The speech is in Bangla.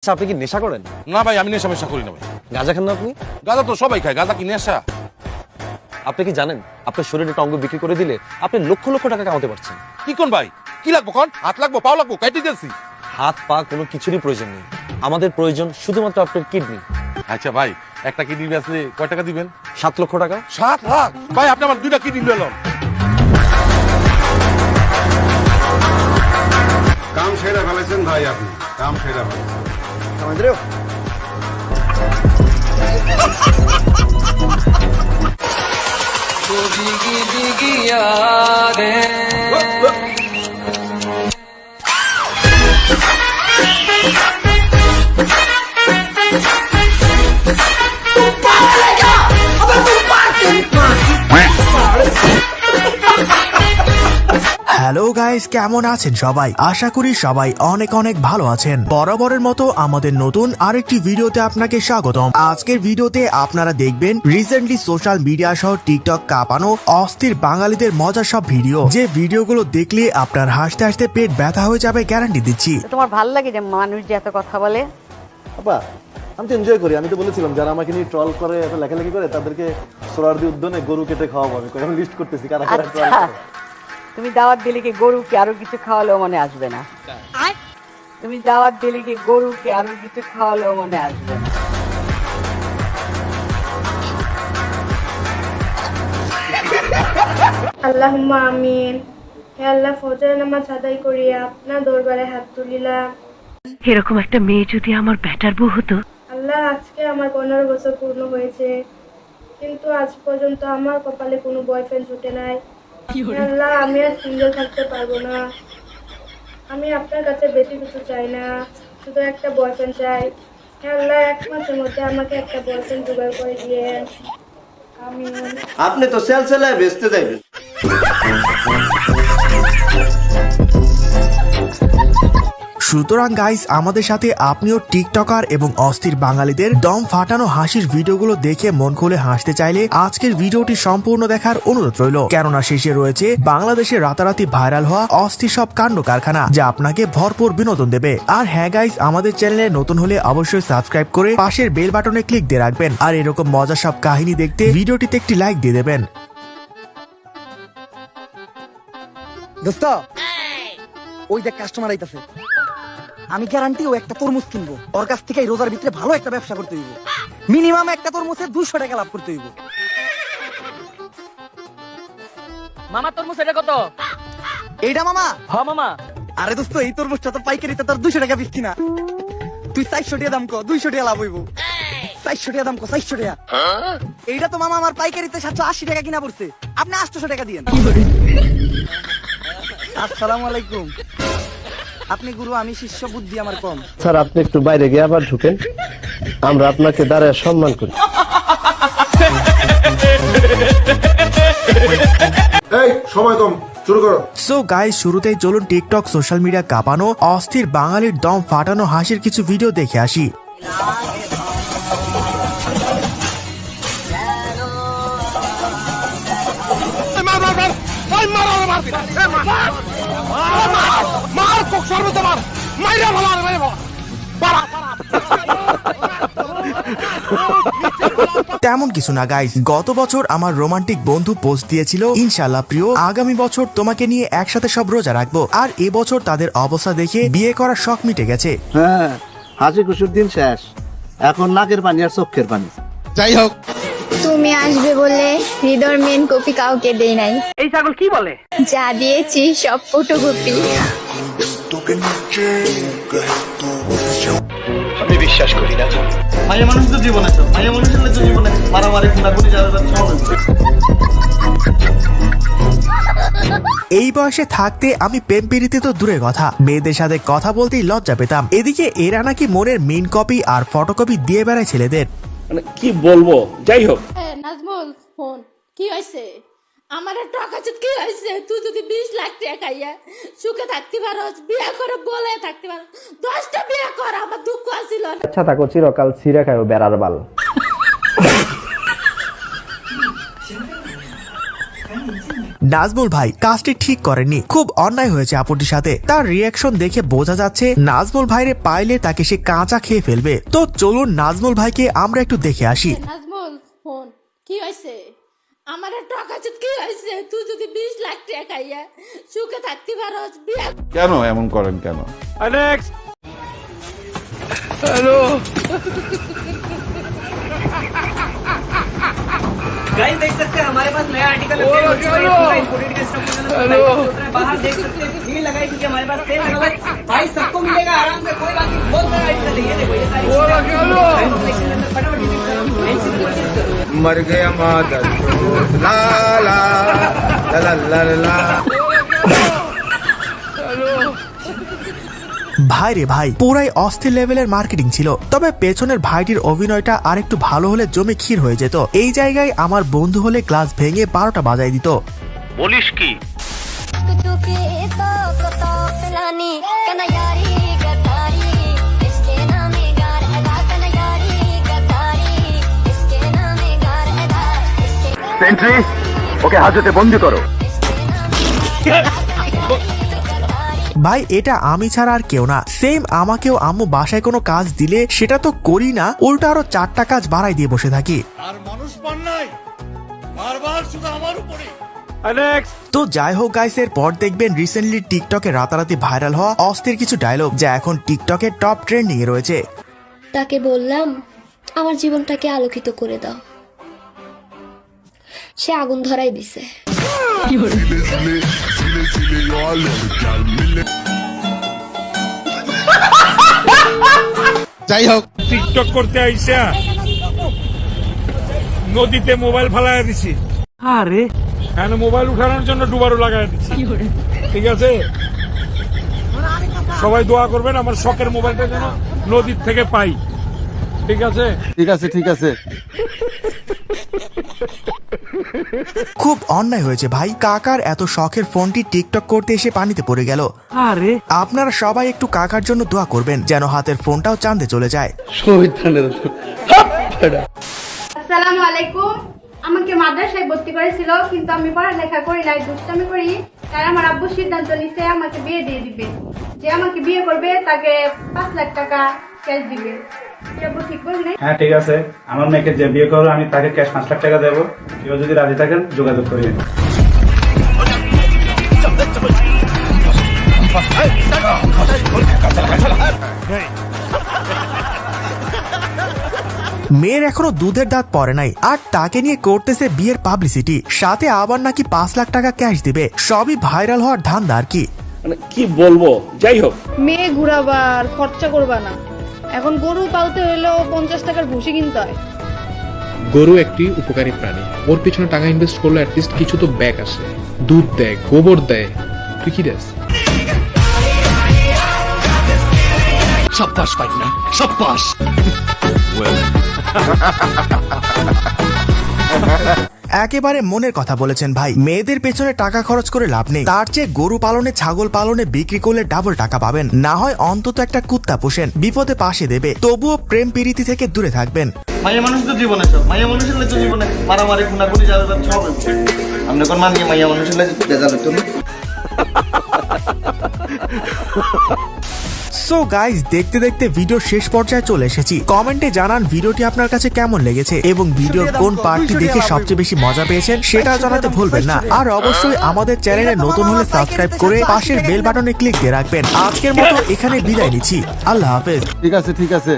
আচ্ছা, আপনি কি নেশা করেন? না ভাই, আমি নেশা করি না ভাই। গাঁজা খান না আপনি? গাঁজা তো সবাই খায়, গাঁজা কি নেশা? আপনি কি জানেন আপনার শরীরে একটা অঙ্গ বিক্রি করে দিলে আপনি লক্ষ লক্ষ টাকা কামাতে পারছেন? কি কোন ভাই, কি লাগবো কোন? হাত লাগবো, পাও লাগবো, কাটি দিয়েছি। হাত পা কোনো কিছুরই প্রয়োজন নেই, আমাদের প্রয়োজন শুধুমাত্র আপনার কিডনি। আচ্ছা ভাই, একটা কিডনি বেচলে কয় টাকা দিবেন? 7 লক্ষ টাকা। 7 লাখ? ভাই আপনি আমার 2টা কিডনি নিলেন। কাম সেরা ফেলেছেন ভাই, আপনি কাম সেরা ফেলেছেন। আমাদেরও হ্যালো গাইস, কেমন আছেন সবাই? আশা করি সবাই অনেক অনেক ভালো আছেন। বরাবরের মতো আমাদের নতুন আরেকটি ভিডিওতে আপনাকে স্বাগতম। আজকের ভিডিওতে আপনারা দেখবেন রিসেন্টলি সোশ্যাল মিডিয়া সহ টিকটক কাঁপানো অস্থির বাঙালিদের মজার সব ভিডিও, যে ভিডিওগুলো দেখলে আপনার হাসতে হাসতে পেট ব্যথা হয়ে যাবে, গ্যারান্টি দিচ্ছি। তোমার ভালো লাগে যে মানুষ যে এত কথা বলে? আপা, আমি তো এনজয় করি। আমি তো বলেছিলাম যারা আমাকে নিয়ে ট্রল করে, এত লেখালেখি করে, তাদেরকে সোরারদি উদ্যানে গরু কেটে খাওয়াবো। আমি লিস্ট করতেছি কারা কারা ট্রল আচ্ছা, করে। তুমি দাওয়াত দিলে কি গরুকে আরো কিছু খাওয়ালেও মনে আসবে না? তুমি দাওয়াত দিলে কি গরুকে আরো কিছু খাওয়ালেও মনে আসবে না? আল্লাহুম্মা আমিন। হে আল্লাহ, ফজর নামাজ আদায় করিয়া আপনার দরবারে হাত তুলিলাম। এরকম একটা মেয়ে যদি আমার ব্যাটার বউ হতো। আল্লাহ, আজকে আমার 15 বছর পূর্ণ হয়েছে, কিন্তু আজ পর্যন্ত আমার কপালে কোনো বয়ফ্রেন্ড জুটে নাই। হে আল্লাহ, আমি আর সিঙ্গেল থাকতে পারবো না। আমি আপনার কাছে বেশি কিছু চাই না, শুধু একটা বয়ফ্রেন্ড চাই। হে আল্লাহ, 1 মাসের মধ্যে আমাকে একটা বয়ফ্রেন্ড জোগাড় করে দিয়েন। আমিন। আপনি তো সেল সেলায় বেচতে যাইবেন। সুতরাং গাইস, আমাদের সাথে আপনিও টিকটকার এবং অস্থির বাঙালিদের দম ফাটানো হাসির ভিডিওগুলো দেখে মন খুলে হাসতে চাইলে আজকের ভিডিওটি সম্পূর্ণ দেখার অনুরোধ রইল, কেননা শেষে রয়েছে বাংলাদেশে রাতারাতি ভাইরাল হওয়া অস্থির সব কাণ্ড কারখানা, যা আপনাকে ভরপুর বিনোদন দেবে। আর হ্যাঁ গাইস, আমাদের চ্যানেলে নতুন হলে অবশ্যই সাবস্ক্রাইব করে পাশের বেল বাটনে ক্লিক দিয়ে রাখবেন। আর এরকম মজার সব কাহিনী দেখতে ভিডিওটিতে একটি লাইক দিয়ে দেবেন। দোস্ত, ওই দেখ কাস্টমার আইতাছে। আমি গ্যারান্টি ও একটা তরমুজ কিনবো। ওর কাছ থেকে এই রোজার ভিতরে ভালো একটা ব্যবসা করতে হইব। মিনিমাম একটা তরমুজে 200 টাকা লাভ করতে হইব। মামা তরমুজ এটা কত? এইটা মামা? হ্যাঁ মামা। আরে দোস্ত, এই তরমুজটা তো পাইকারিতে তোর 200 টাকা বিক্রি না। তুই 400 টাকা দাম কো, 200 টাকা লাভ হইব। 400 টাকা দাম কো, 400 টাকা। এইটা তো মামা আমার পাইকারিতে 780 টাকা কিনা পড়ছে। আপনি 800 টাকা দিয়েন। আসসালামু আলাইকুম। আপনি গুরু, আমি শিষ্য, বুদ্ধি আমার কম। স্যার, আপনি একটু বাইরে গিয়ে আবার ঢুকেন, আমরা আপনাকে দাঁড়ায় সম্মান করি। এই সময় কম, শুরু করো। সো গাইস, শুরুতেই চলুন টিকটক সোশ্যাল মিডিয়া কাঁপানো অস্থির বাঙালির দম ফাটানো হাসির কিছু ভিডিও দেখে আসি। তেমন কিছু না গাইস, গত বছর আমার রোমান্টিক বন্ধু পোস্ট দিয়েছিল, ইনশাআল্লাহ প্রিয়, আগামী বছর তোমাকে নিয়ে একসাথে সব রোজা রাখবো। আর এবছর তাদের অবস্থা দেখে বিয়ে করার শখ মিটে গেছে। হ্যাঁ, হাসি খুশির দিন শেষ, এখন নাকের পানি আর চোখের পানি। যাই হোক, তুমি আসবে বলে হৃদয় মেন কপি কাউকে দেই নাই। এই ছাগল কি বলে? যা দিয়েছি সব ফটোকপি। আমি বিশ্বাস করি না। মাইয়া মানুষ তো জীবনে তো, মাইয়া মানুষের তো জীবনে মারামারি খুনাখুনি যাবে সব। এই বয়সে থাকতে আমি প্রেম প্রীতিতে তো দূরের কথা, মেয়েদের সাথে কথা বলতেই লজ্জা পেতাম। এদিকে এরা নাকি মনের মেইন কপি আর ফটোকপি দিয়ে বেড়ায় ছেলেদের। মানে কি বলবো, যাই হোক। নাজমুল, ফোন কি হয়েছে? আমার টাকা চুত কি হয়েছে? তুই যদি 20 লাখ টাকা খাইয়া সুখে থাকতে পারস, বিয়ে করে বলে থাকতে পারস, 10টা বিয়ে কর, আমার দুঃখ আসিল না। আচ্ছা থাকো, চিরকাল ছিঁড়ে খায় বেড়ার বাল। নাজমুল ভাই কাজটি ঠিক করেননি, খুব অন্যায় হয়েছে আপুটির সাথে। তার রিয়াকশন দেখে বোঝা যাচ্ছে নাজমুল ভাইরে পাইলে তাকে সে কাঁচা খেয়ে ফেলবে। তো চলুন নাজমুল ভাইকে আমরা একটু দেখে আসি। নাজমুল ফোন কি হয়েছে? আমার টাকা চুত কি হয়েছে? তুই যদি 20 লাখ টাকা খাইয়া সুখে থাকতে পারস বিয়া কেন এমন করেন কেন? गाइस देख सकते हैं हमारे पास नया आर्टिकल बाहर देख सकते हैं भीड़ लगाई क्योंकि हमारे पास सेल लगा है भाई, सबको मिलेगा आराम से, कोई बात नहीं, बहुत सारा आर्टिकल है। ये देखो ये सारी फटाफट मर गया मादर ला ला ला ला ला। ভাই রে ভাই, পুরাই অস্থির লেভেলের মার্কেটিং ছিল। তবে পেছনের ভাইটির অভিনয়টা আরেকটু ভালো হলে জমে ক্ষীর হয়ে যেত। এই জায়গায় আমার বন্ধু হলে গ্লাস ভেঙে 12টা বাজাই দিত। বলিস কি? সেন্ট্রি, ওকে হাজতে বন্দি করো। ভাই এটা আমি ছাড়া আর কেউ না। সেম আমাকেও আম্মু বাসায় কোনো কাজ দিলে সেটা তো করি না, উল্টো আরো 4টা কাজ বাড়াই দিয়ে বসে থাকি। তো যাই হোক গাইস, এর পর দেখবেন রিসেন্টলি টিকটকে রাতারাতি ভাইরাল হওয়া অস্থির কিছু ডায়লগ, যা এখন টিকটকের টপ ট্রেন্ডিং এ রয়েছে। তাকে বললাম আমার জীবনটাকে আলোকিত করে দাও, সে আগুন ধরাই দিছে। যাই হোক, টিকটক করতে আইসা নদীতে মোবাইল ফালায় দিছি। আরে কেন মোবাইল উঠানোর জন্য ডুবারও লাগাই দিছি। ঠিক আছে, সবাই দোয়া করবেন আমার শখের মোবাইলটা যেন নদীর থেকে পাই। ঠিক আছে ঠিক আছে ঠিক আছে। খুব অন্যায় হয়েছে ভাই, কাকার এত শখের ফোনটি টিকটক করতে এসে পানিতে পড়ে গেল। আরে আপনারা সবাই একটু কাকার জন্য দোয়া করবেন যেন হাতের ফোনটাও চাঁদে চলে যায়। আসসালামু আলাইকুম। আমাকে মাদ্রাসায় ভর্তি করেছিল, কিন্তু আমি পড়ালেখা করি নাই, দুষ্টামি করি। তাই আমার আব্বু সিদ্ধান্ত নিছে আমাকে বিয়ে দিয়ে দিবে। যে আমাকে বিয়ে করবে তাকে 5 লাখ টাকা ক্যাশ দিবে। আব্বু ঠিক বললেন? হ্যাঁ ঠিক আছে, আমার মেয়েকে যে বিয়ে করবে আমি তাকে ক্যাশ 5 লাখ টাকা দেবো। কেউ যদি রাজি থাকেন যোগাযোগ করিয়ে। মেয়ের এখনো দুধের দাঁত পড়ে নাই, আর তাকে নিয়ে করতেছে বিয়ের পাবলিসিটি, সাথে আবার নাকি 5 লাখ টাকা ক্যাশ দিবে। সবই ভাইরাল হওয়ার ধান্দা আর কি। মানে কি বলবো, যাই হোক। মেয়ে ঘুরাবা আর খরচা করবা না। এখন গরু পালতে হইলেও 50 টাকার ভুসি কিনতে হয়। গরু একটি উপকারী প্রাণী, ওর পিছনে টাকা ইনভেস্ট করলে অ্যাটলিস্ট কিছু তো ব্যাক আসে, দুধ দেয়, গোবর দেয়। তুই কি দেস? সব পাস পাই না, সব পাস। একেবারে মনের কথা বলেছেন ভাই, মেয়েদের পেছনে টাকা খরচ করে লাভ নেই। তার চেয়ে গরু পালনে, ছাগল পালনে বিক্রি করলে ডাবল টাকা পাবেন। না হয় অন্তত একটা কুত্তা পোষেন, বিপদে পাশে দেবে। তবুও প্রেম প্রীতি থেকে দূরে থাকবেন। মাইয়া মানুষ তো জীবনে সব, মাইয়া মানুষের লাগে জীবনে মারামারি খুনাখুনি যাবে সব হবে। আপনি কোন মানিয়ে মাইয়া মানুষের লাগে যাবে তো না। সো গাইস, দেখতে দেখতে ভিডিও শেষ পর্যায়ে চলে এসেছি। কমেন্টে জানান ভিডিওটি আপনার কাছে কেমন লেগেছে এবং ভিডিওর কোন পার্টটি দেখে সবচেয়ে বেশি মজা পেয়েছেন সেটা জানাতে ভুলবেন না। আর অবশ্যই আমাদের চ্যানেলে নতুন হলে সাবস্ক্রাইব করে পাশের বেল বাটনে ক্লিক দিয়ে রাখবেন। আজকের মতো এখানে বিদায় নিচ্ছি, আল্লাহ হাফেজ। ঠিক আছে ঠিক আছে।